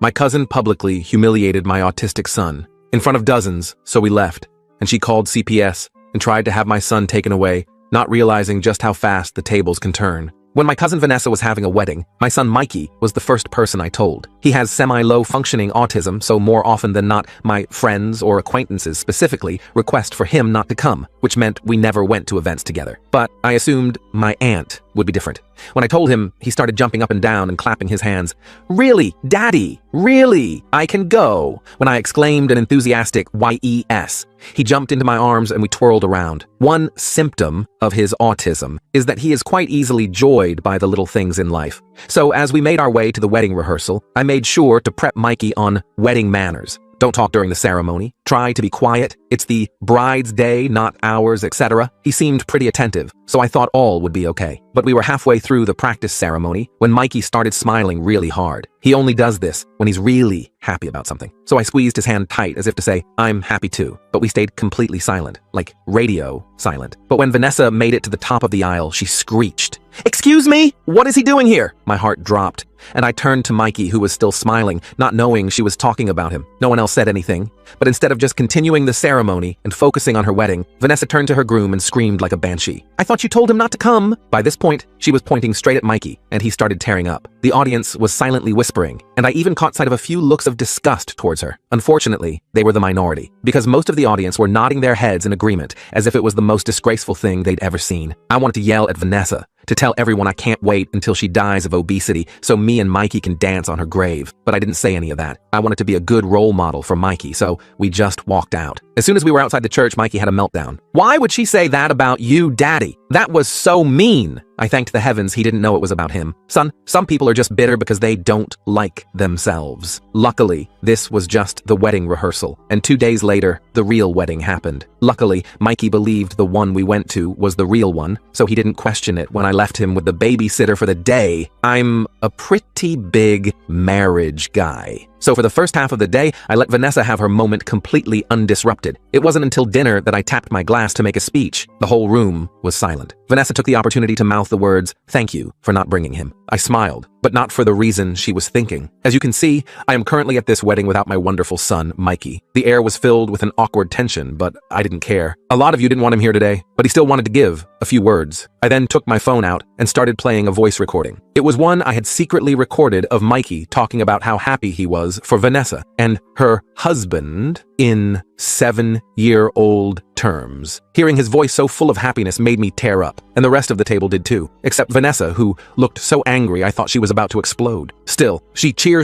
My cousin publicly humiliated my autistic son in front of dozens, so we left, and she called CPS and tried to have my son taken away, not realizing just how fast the tables can turn. When my cousin Vanessa was having a wedding, my son Mikey was the first person I told. He has semi-low functioning autism, so more often than not, my friends or acquaintances specifically request for him not to come, which meant we never went to events together. But I assumed my aunt would be different. When I told him, he started jumping up and down and clapping his hands. "Really, Daddy? Really? I can go?" When I exclaimed an enthusiastic "YES," he jumped into my arms and we twirled around. One symptom of his autism is that he is quite easily joyed by the little things in life. So as we made our way to the wedding rehearsal, I made sure to prep Mikey on wedding manners. Don't talk during the ceremony. Try to be quiet. It's the bride's day, not ours, etc. He seemed pretty attentive, so I thought all would be okay. But we were halfway through the practice ceremony when Mikey started smiling really hard. He only does this when he's really happy about something. So I squeezed his hand tight as if to say, "I'm happy too." But we stayed completely silent, like radio silent. But when Vanessa made it to the top of the aisle, she screeched, "Excuse me? What is he doing here?" My heart dropped, and I turned to Mikey, who was still smiling, not knowing she was talking about him. No one else said anything, but instead of just continuing the ceremony and focusing on her wedding, Vanessa turned to her groom and screamed like a banshee, "I thought you told him not to come." By this point, she was pointing straight at Mikey, and he started tearing up. The audience was silently whispering, and I even caught sight of a few looks of disgust towards her. Unfortunately, they were the minority, because most of the audience were nodding their heads in agreement, as if it was the most disgraceful thing they'd ever seen. I wanted to yell at Vanessa, to tell everyone I can't wait until she dies of obesity so me and Mikey can dance on her grave. But I didn't say any of that. I wanted to be a good role model for Mikey, so we just walked out. As soon as we were outside the church, Mikey had a meltdown. "Why would she say that about you, Daddy? That was so mean." I thanked the heavens he didn't know it was about him. "Son, some people are just bitter because they don't like themselves." Luckily, this was just the wedding rehearsal, and 2 days later, the real wedding happened. Luckily, Mikey believed the one we went to was the real one, so he didn't question it when I left him with the babysitter for the day. I'm a pretty big marriage guy. So for the first half of the day, I let Vanessa have her moment completely undisrupted. It wasn't until dinner that I tapped my glass to make a speech. The whole room was silent. Vanessa took the opportunity to mouth the words, "Thank you for not bringing him." I smiled, but not for the reason she was thinking. As you can see, I am currently at this wedding without my wonderful son, Mikey. The air was filled with an awkward tension, but I didn't care. A lot of you didn't want him here today, but he still wanted to give a few words. I then took my phone out and started playing a voice recording. It was one I had secretly recorded of Mikey talking about how happy he was for Vanessa and her husband in 7-year-old terms. Hearing his voice so full of happiness made me tear up, and the rest of the table did too, except Vanessa, who looked so angry I thought she was about to explode. Still, she cheers